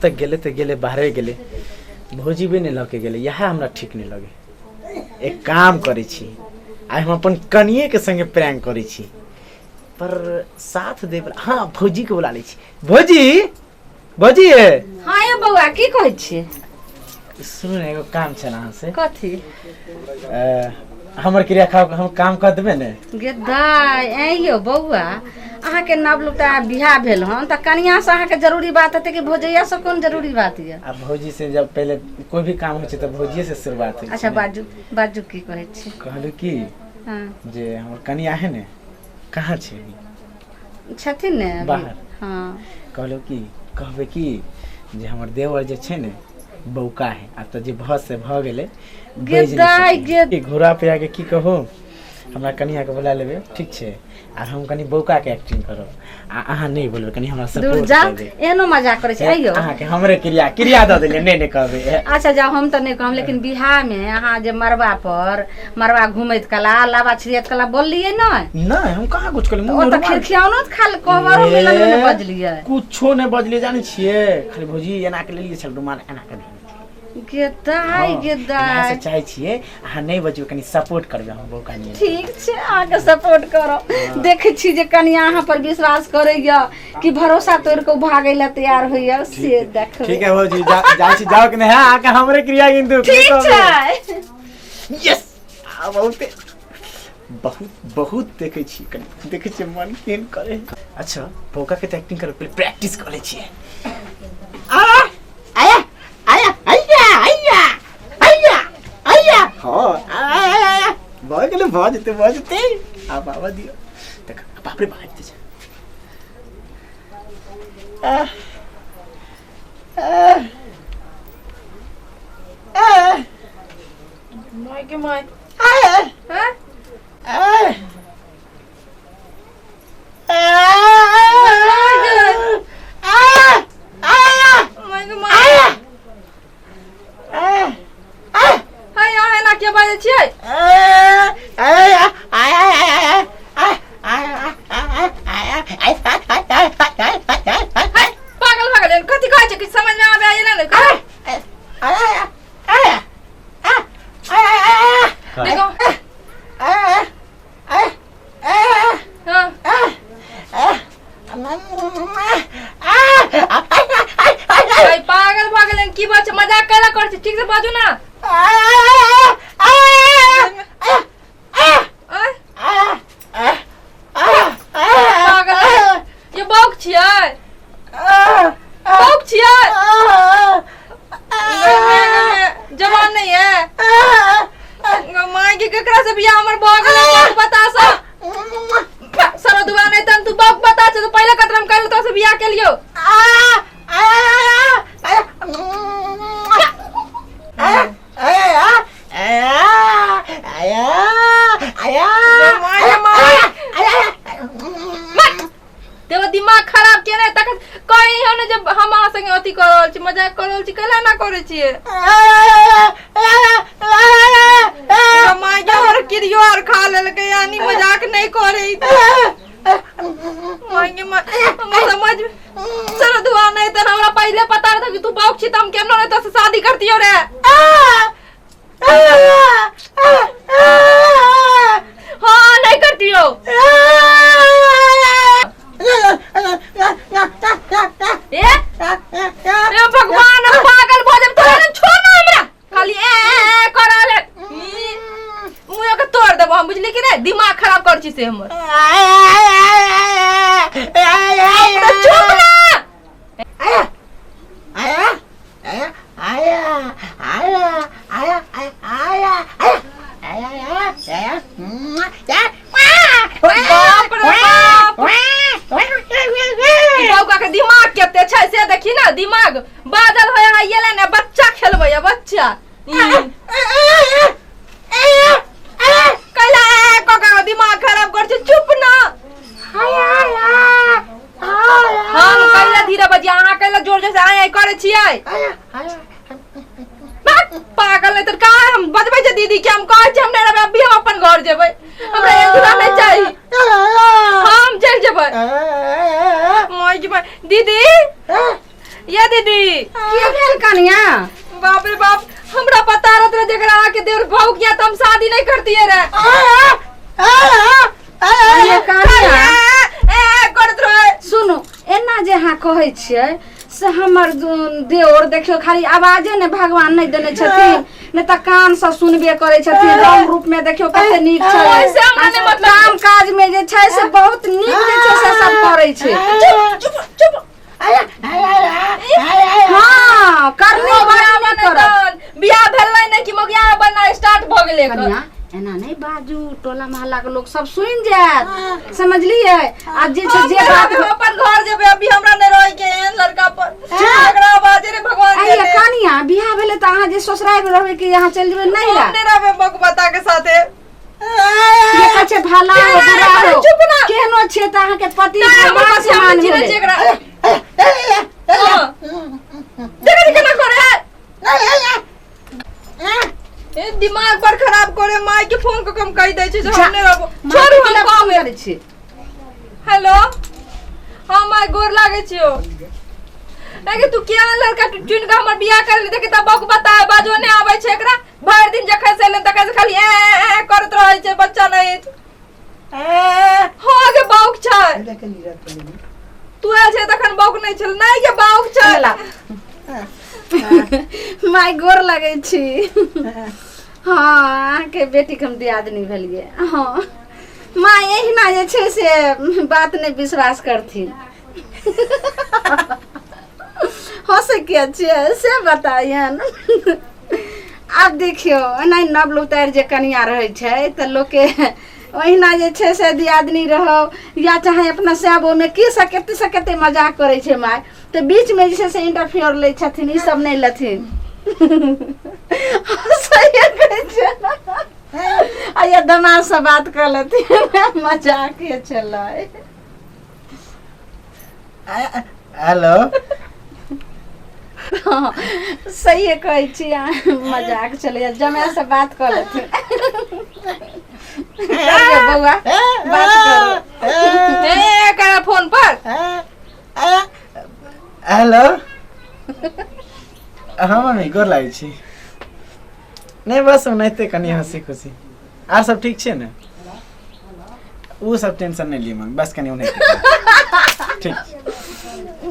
तक गेले तो गेले बाहरे गेले भौजी भी नहीं लगे गेले यह हमरा ठीक नहीं लगे। एक काम करे छी आई हम अपन कनिए के संगे प्रैंक करे छी पर साथ दे हाँ भौजी के बुला ले छी। भौजी भौजी हाँ ये बउआ की कहै छी? सुन एगो काम छै ना से कथी हमर क्रिया खाओ हम काम कर देबे ने गे दाई ए यो बउआ अहाँ के नवलुटा बियाह भेल हन त कनिया से अहाँ के जरूरी बात है कि भौजैया से कौन जरूरी बात है? अब भौजी से जब पहले कोई भी काम हो छै त भौजी से शुरुआत है। अच्छा बाजू बाजू की कहै छी? कहलु की हां जे हमर कनिया है ने कहाँ छै छथिन ने बाहर हां कहलु की कहबे की जे हमर देवर जे छै ने बौका है आ त जे भस से भ गेले गे दाई गे घोड़ा पे आके की कहू हमरा कनिया के बुला लेबे ठीक छै आ हम कनी बौका के एक्टिंग करब आ अहाँ नहीं बोलबे कनी हमरा सपोर्ट कर दे। एनो मजाक करे छै आइयो अहाँ के हमरे क्रिया द देले नहीं कहबे। अच्छा जाओ हम त नहीं कहम लेकिन बियाह में अहाँ जे मरवा घुमैत कला लाबा छिरियत कला बोललिए नहीं? नहीं हम कहाँ कुछ कहले ओ त खिरखियानो खाल कहबरो मिलन में बजलिए कुछो नहीं बजलिए जाने छिए खाली भौजी एना के लेलिए छल रुमाल एना के गे दाई से चाहे छिए अहाँ नहीं बजबे कनी सपोर्ट करबे हम बौका नहीं ठीक छै आगे सपोर्ट करो देखे छी जे कनिया अहाँ पर विश्वास करैया कि भरोसा तोड़ के भागै ला तैयार होइया से देखो। ठीक है भौजी जा छी जाओ कि नहीं आके हमरे क्रिया किंतु ठीक छै यस आ बहुत बहुत देखे छी कनी देखे छी मन केन करे। अच्छा बौका के एक्टिंग करे पहले प्रैक्टिस कर ले छी। आ आया आया आया आया आया आया हो आया बजते आ बाबा दियो देख बाप रे बाजते छ आ आ आ माय के माय आ हां आ मजाक कैला कर ठीक से बाजू ना। ये बौक छियै जवान नहीं है माय के केकरा से बियाह हमर भ गेल बता सर दुआ नहीं तन तू बौक बता छ तो पहले कतरम कर तो से बियाह के लियो। दिमाग खराब के नहीं तक कहीं होने जब हम आ संगे अथी करल छी मजाक करल छी कला ना करे छी माय के और किरियो और खा लेल के यानी मजाक नहीं करे माय के समझ सर दुआ नहीं त हमरा पहले पता था कि तू बौक छी त हम केनो नहीं तो से शादी करतियो रे। हां नहीं करतियो ए भगवान पागल भोजन तो छोड़ ना हमरा खाली ए कराले मुंह के तोड़ देबो हम बुझली कि नहीं दिमाग खराब कर छी से हमर चुप ना आया आया आया आया आया आया आया आया बाप रे बौका के दिमाग केते छै से देखी ना दिमाग बादल होय आइले ने बच्चा खेलबै बच्चा कला कोका दिमाग खराब कर छ चुप ना हम कला धीरे बजिया अहाँ कला जोर जोर से आय करे छियै पागल नहीं तो का हम बजबै जे दीदी के हम कहै छी हम नहीं रहबै अभी हम अपन घर जेबै हमरा एतुरा नहीं चाहिए हम चल जेबै मोय जेबै दीदी ये दीदी के भेल कनिया? बाप रे बाप, हमरा पता रहत रहे जकरा आके देवर भाव किया तो हम शादी नहीं करती है रे। ये कनिया करत रहे। सुनो, एना जे अहाँ कहै छियै से हमर देवर देखियो खाली आवाजे ने भगवान नहीं देने छथिन, ने त कान से सुनबे करे छथिन। रंग रूप में देखियो कते नीक छै, ओइसे हमरा ने मतलब काम काज में जे छै से बहुत नीक जे छै से सब करै छै। चुप हाँ, करनी बराबर करत। बियाह भेलै नै कि मगिया बनना स्टार्ट भ गेलै कनिया एना नहीं बाजू, टोला मोहल्ला के लोग सब सुन जात, समझलिए? आ जे छै जे बात हम अपन घर जेबे, अभी हमरा ने रह के एहन लड़का पर झगड़ा बाजे रे भगवान के। अरे कनिया बियाह भेले त अहाँ जे ससुराल में रहबे कि यहाँ चल जेबे नहीं ला? हम ने रहबे बकबता के साथे। ये कछे भला हो बुरा हो, चुप ना। केहनो छै त अहाँ के पति हमर भगवान पास समान हम भेले। जेकरा देख ना करे ए दिमाग पर खराब करे, माई के फोन को कम कह दै छै जे हम ने रहबो। छोड़ू हम काम करे छी। हेलो, हां माई गोर लागे छियो। लागे तू किया लड़का चुन के हमर बियाह कर ले देखे त बक बता बाजो ने आबै छै एकरा। भर दिन जखन से लेन तक खाली ए करत रहै छै, बच्चा नहीं हो के बाउक छै। तू आयल छै तखन बाउक नहीं छल, नहीं के बाउक छै। माई गोर लगे छी। हाँ, के बेटी के हम दियादनी भेलिए। हाँ माँ एहिना जे छै से बात नहीं विश्वास करथिन। हंसे के छियै से बताइयन। अब देखियो नहीं नव लुतार जे कनिया रहे छै त लोग के ओहिना जे छै से दियादनी रहो या चाहे अपना साबो में की सकते मजाक करे छै माय, तो बीच में जे से इंटरफेयर ले छथिन, ई सब नहीं लथिन। सही कहै छै। आया दमाद से बात कर लेथिन, मजाक के चलै। हेलो, हाँ, सही कहै छी, मजाक चले जमाय से बात कर लेथिन। बउआ बात करो। ए करा फोन पर। हेलो, हाँ मम्मी गोर लागै छी। नहीं बस ओनाहिते कनी हंसी खुशी, आर सब ठीक छै ने? वो सब टेंशन नहीं ली मम्मी, बस कनी ओनाहिते ठीक।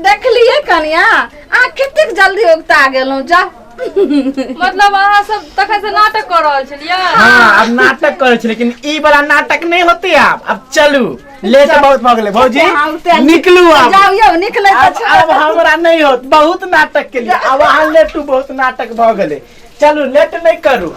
देखलिए कनिया आ कतेक जल्दी उगता गेलौ जा। मतलब अहाँ सब तखन से नाटक कर रहल छलियै? हाँ, अब नाटक करे छै, लेकिन ई वाला नाटक नहीं होते। अब चलू, लेट बहुत भ गेलै भौजी, निकलू अब। जाओ यो निकले अब हमरा नहीं होत, बहुत नाटक के लिए अब अहाँ लेटू, बहुत नाटक भ गेलै। चलू लेट नहीं करू।